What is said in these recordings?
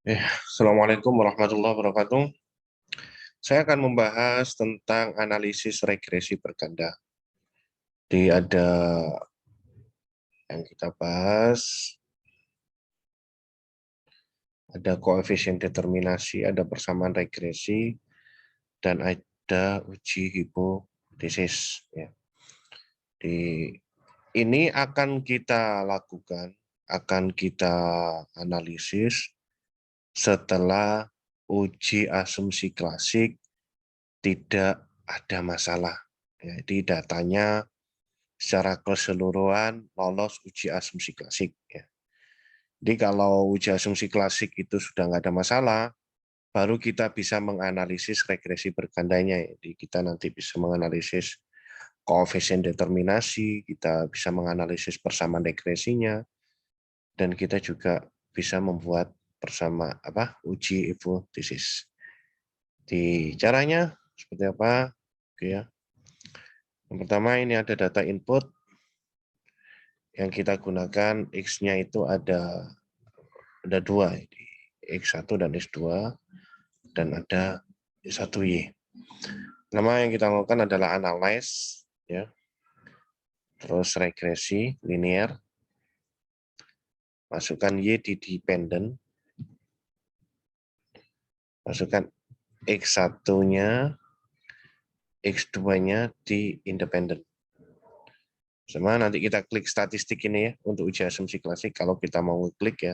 Assalamualaikum warahmatullahi wabarakatuh. Saya akan membahas tentang analisis regresi berganda. Jadi ada yang kita bahas, ada koefisien determinasi, ada persamaan regresi, dan ada uji hipotesis. Ya. Ini akan kita lakukan, akan kita analisis setelah uji asumsi klasik tidak ada masalah. Jadi datanya secara keseluruhan lolos uji asumsi klasik. Ya. Jadi kalau uji asumsi klasik itu sudah nggak ada masalah, baru kita bisa menganalisis regresi bergandanya. Jadi kita nanti bisa menganalisis koefisien determinasi, kita bisa menganalisis persamaan regresinya, dan kita juga bisa membuat uji hipotesis. Di caranya seperti apa? Oke ya. Yang pertama ini ada data input yang kita gunakan, X-nya itu ada dua, X1 dan X2, dan ada Y1Y. Nama yang kita lakukan adalah analyze, ya. Terus regresi linear, masukkan Y di dependent, masukkan X1-nya, X2-nya di independent. Sama nanti kita klik statistik ini ya untuk uji asumsi klasik kalau kita mau klik ya.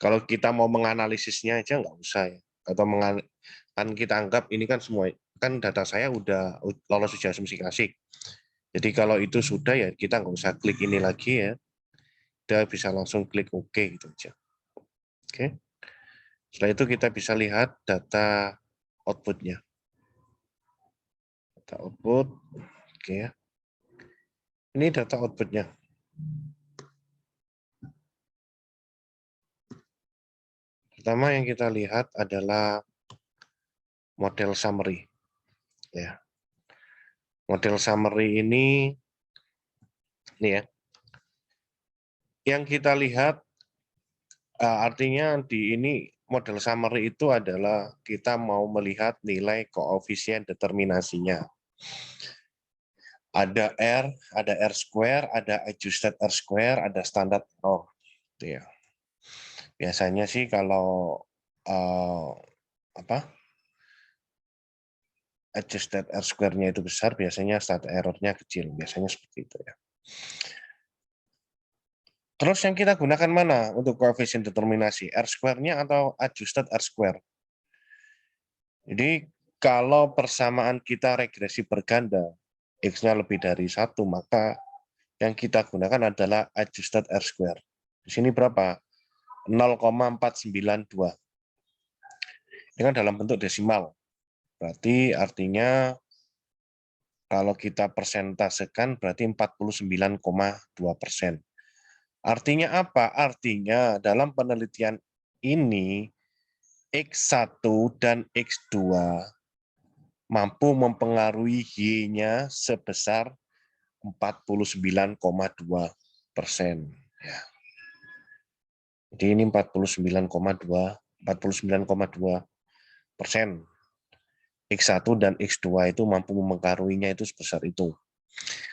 Kalau kita mau menganalisisnya aja nggak usah ya. Atau kan kita anggap ini kan semua kan data saya udah lolos uji asumsi klasik. Jadi kalau itu sudah ya kita nggak usah klik ini lagi ya. Kita bisa langsung klik OK gitu aja. Oke. Setelah itu kita bisa lihat data outputnya. Data output, oke ya. Ini data outputnya. Pertama yang kita lihat adalah model summary. Ya. Model summary ini ya. Yang kita lihat artinya di ini model summary itu adalah kita mau melihat nilai koefisien determinasinya. Ada R, ada R square, ada adjusted R square, ada standar error. Ya. Biasanya sih kalau adjusted R square-nya itu besar, biasanya standar error-nya kecil. Biasanya seperti itu ya. Terus yang kita gunakan mana untuk koefisien determinasi? R square-nya atau adjusted R square? Jadi kalau persamaan kita regresi berganda, X-nya lebih dari 1, maka yang kita gunakan adalah adjusted R square. Di sini berapa? 0,492. Ini kan dalam bentuk desimal. Berarti artinya kalau kita persentasekan berarti 49,2%. Artinya apa? Artinya dalam penelitian ini X1 dan X2 mampu mempengaruhi Y-nya sebesar 49,2%. Ya. Jadi ini 49,2%. X1 dan X2 itu mampu mempengaruhinya itu sebesar itu.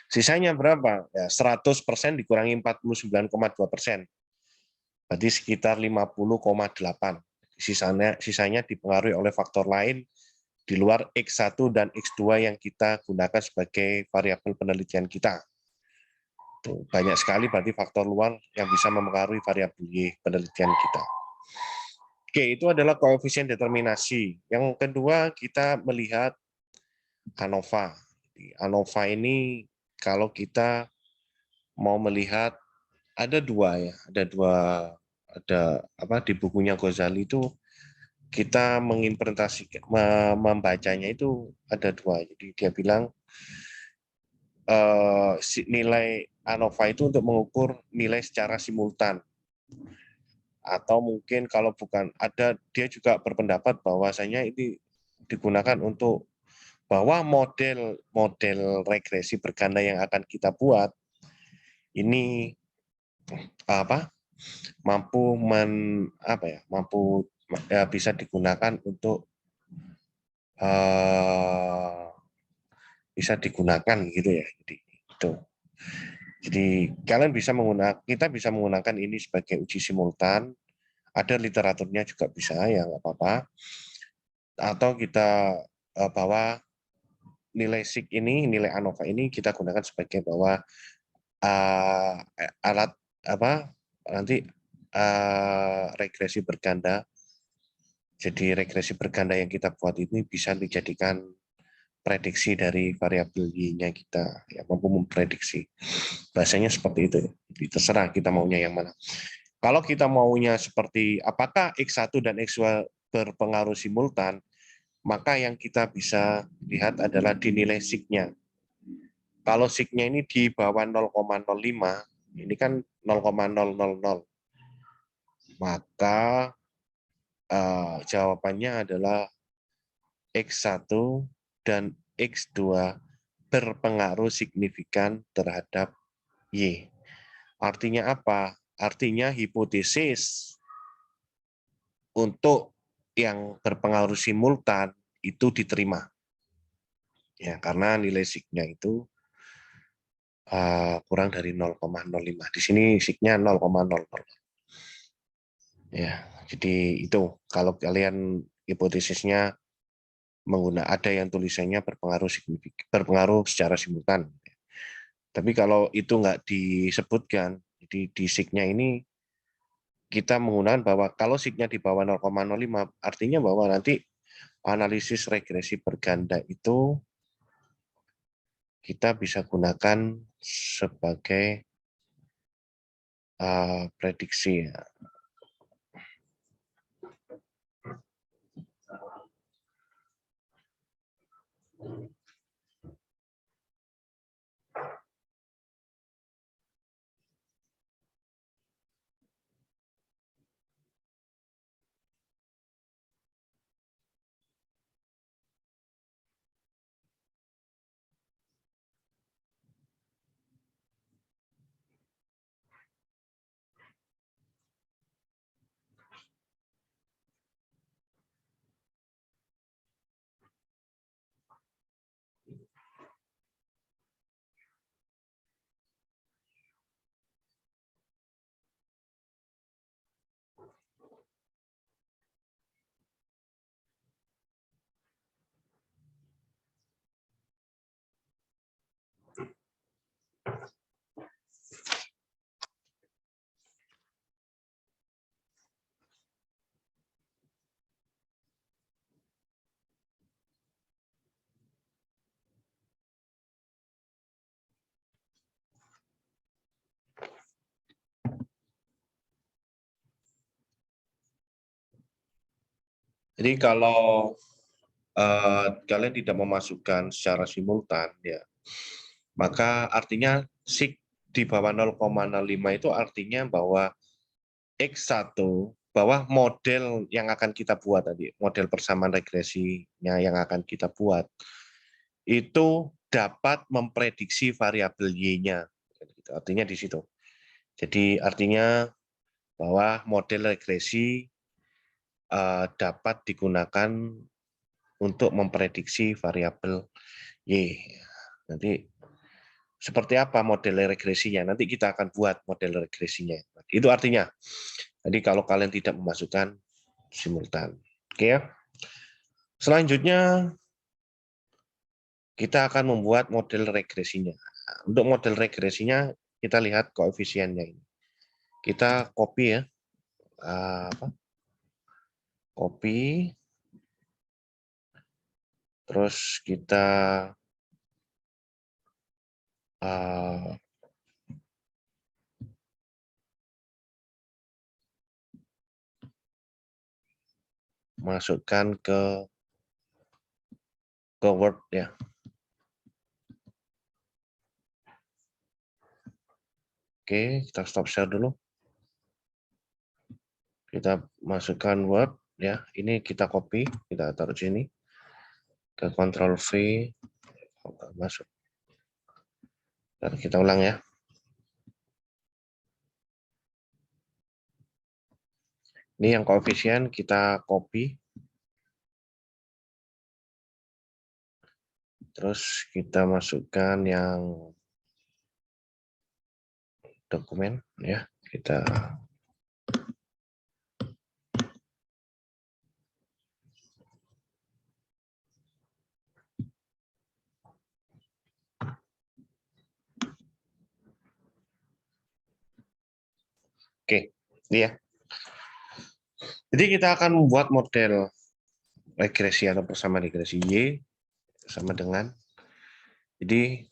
Sisanya berapa? Ya, 100% dikurangi 49,2%. Berarti sekitar 50,8%. Sisanya dipengaruhi oleh faktor lain di luar X1 dan X2 yang kita gunakan sebagai variabel penelitian kita. Banyak sekali berarti faktor luar yang bisa mempengaruhi variabel Y penelitian kita. Oke, itu adalah koefisien determinasi. Yang kedua, kita melihat ANOVA. ANOVA ini kalau kita mau melihat ada dua ya, ada di bukunya Ghazali itu kita membacanya itu ada dua. Jadi dia bilang nilai ANOVA itu untuk mengukur nilai secara simultan. Atau mungkin kalau bukan ada, dia juga berpendapat bahwasanya ini digunakan untuk bahwa model regresi berganda yang akan kita buat ini mampu ya, bisa digunakan untuk bisa digunakan gitu ya. Jadi itu. Jadi kalian bisa menggunakan, kita bisa menggunakan ini sebagai uji simultan. Ada literaturnya juga bisa, ya nggak apa-apa. Atau kita bawa nilai SIG ini, nilai ANOVA ini kita gunakan sebagai bahwa alat apa nanti regresi berganda. Jadi regresi berganda yang kita buat ini bisa dijadikan prediksi dari variabel Y-nya kita, ya, mampu memprediksi. Bahasanya seperti itu. Jadi terserah kita maunya yang mana. Kalau kita maunya seperti apakah X1 dan X2 berpengaruh simultan, maka yang kita bisa lihat adalah di nilai SIG-nya. Kalau SIG-nya ini di bawah 0,05, ini kan 0,000, maka jawabannya adalah X1 dan X2 berpengaruh signifikan terhadap Y. Artinya apa? Artinya hipotesis untuk yang berpengaruh simultan itu diterima. Ya, karena nilai SIG-nya itu kurang dari 0,05. Di sini SIG-nya 0,00. Ya, jadi itu kalau kalian hipotesisnya ada yang tulisannya berpengaruh secara simultan. Tapi kalau itu nggak disebutkan, jadi di SIG-nya ini kita menggunakan bahwa kalau SIG-nya di bawah 0,05, artinya bahwa nanti analisis regresi berganda itu kita bisa gunakan sebagai prediksi. Jadi kalau kalian tidak memasukkan secara simultan, ya, maka artinya SIG di bawah 0,05 itu artinya bahwa X1, bahwa model yang akan kita buat tadi, model persamaan regresinya yang akan kita buat, itu dapat memprediksi variabel Y-nya. Artinya di situ. Jadi artinya bahwa model regresi dapat digunakan untuk memprediksi variabel Y. Nanti seperti apa model regresinya? Nanti kita akan buat model regresinya. Itu artinya. Jadi kalau kalian tidak memasukkan simultan. Oke ya. Selanjutnya kita akan membuat model regresinya. Untuk model regresinya kita lihat koefisiennya ini. Kita copy ya. Copy. Terus kita masukkan ke Word ya. Oke, kita stop share dulu. Kita masukkan Word ya. Ini kita copy, kita taruh sini. Ke Ctrl V, masuk. Dan kita ulang ya. Ini yang koefisien kita copy. Terus kita masukkan yang dokumen ya. Kita Oke, ini ya. Jadi kita akan membuat model regresi atau persamaan regresi Y sama dengan, jadi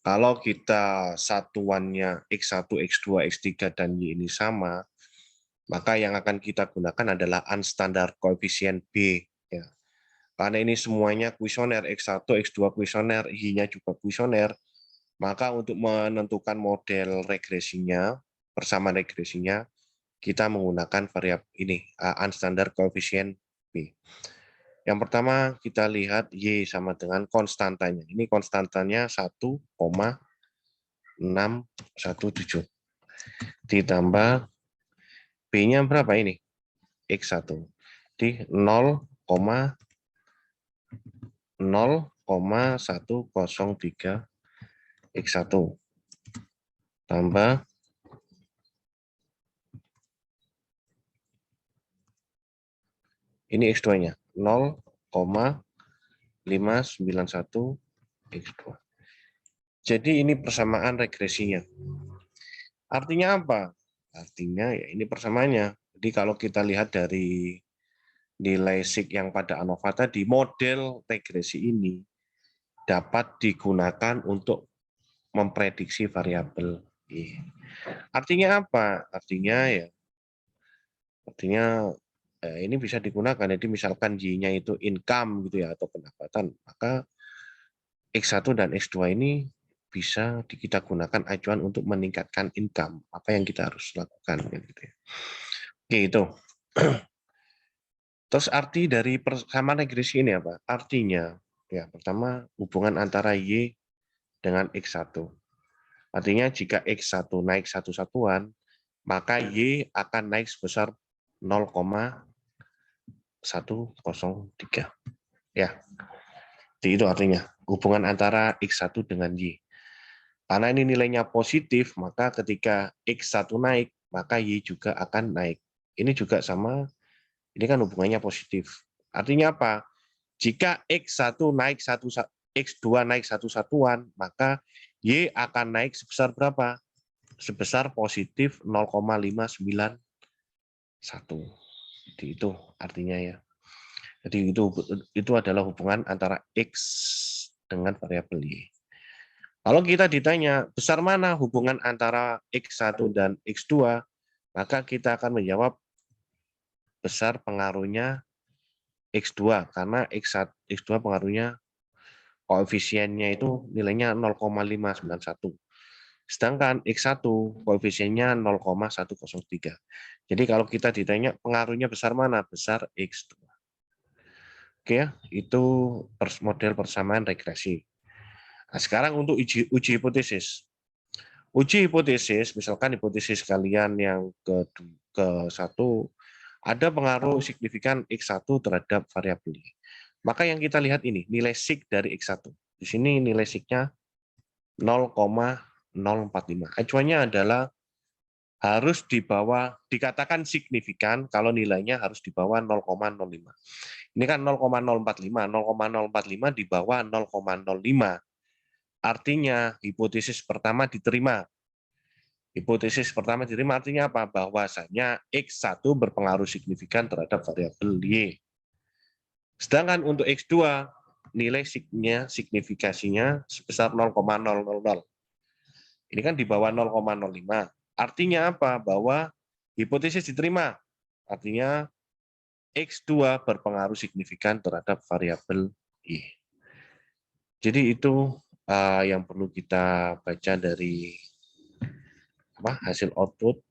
kalau kita satuannya X1, X2, X3, dan Y ini sama, maka yang akan kita gunakan adalah unstandard koefisien B. Ya. Karena ini semuanya kuisoner, X1, X2 kuisoner, Y-nya juga kuisoner, maka untuk menentukan model regresinya, persamaan regresinya, kita menggunakan variabel ini, unstandard koefisien B. Yang pertama kita lihat Y sama dengan konstantanya. Ini konstantanya 1,617. Ditambah B-nya berapa ini? X1. Di 0,103 X1. Tambah ini X2-nya 0,591 X2. Jadi ini persamaan regresinya. Artinya apa? Artinya ya ini persamaannya. Jadi kalau kita lihat dari nilai sig yang pada ANOVA tadi, model regresi ini dapat digunakan untuk memprediksi variabel Y. Artinya apa? Artinya ini bisa digunakan. Jadi misalkan Y-nya itu income gitu ya atau pendapatan, maka X1 dan X2 ini bisa kita gunakan acuan untuk meningkatkan income. Apa yang kita harus lakukan gitu ya. Oke, itu. Terus arti dari persamaan regresi ini apa? Artinya ya pertama hubungan antara Y dengan X1. Artinya jika X1 naik satu satuan, maka Y akan naik sebesar 0,103. Ya, itu artinya hubungan antara X1 dengan Y. Karena ini nilainya positif, maka ketika X1 naik, maka Y juga akan naik. Ini juga sama, ini kan hubungannya positif. Artinya apa? Jika X1 naik X2 naik satu satuan, maka Y akan naik sebesar berapa? Sebesar positif 0,591. Jadi itu artinya ya. Jadi itu adalah hubungan antara X dengan variabel Y. Kalau kita ditanya besar mana hubungan antara X1 dan X2, maka kita akan menjawab besar pengaruhnya X2 karena X2 pengaruhnya koefisiennya itu nilainya 0,591. Sedangkan X1 koefisiennya 0,103. Jadi kalau kita ditanya pengaruhnya besar mana? Besar X2. Oke ya, itu model persamaan regresi. Nah, sekarang untuk uji hipotesis. Uji hipotesis, misalkan hipotesis kalian yang ke-1, ada pengaruh signifikan X1 terhadap variabel Y. Maka yang kita lihat ini, nilai sig dari X1. Di sini nilai signya 0,045. Acuannya adalah harus di bawah, dikatakan signifikan kalau nilainya harus di bawah 0,05. Ini kan 0,045, 0,045 di bawah 0,05. Artinya hipotesis pertama diterima. Hipotesis pertama diterima artinya apa? Bahwasanya X1 berpengaruh signifikan terhadap variabel Y. Sedangkan untuk X2, nilai signifikasinya sebesar 0,000. Ini kan di bawah 0,05. Artinya apa? Bahwa hipotesis diterima. Artinya X2 berpengaruh signifikan terhadap variabel Y. Jadi itu yang perlu kita baca dari hasil output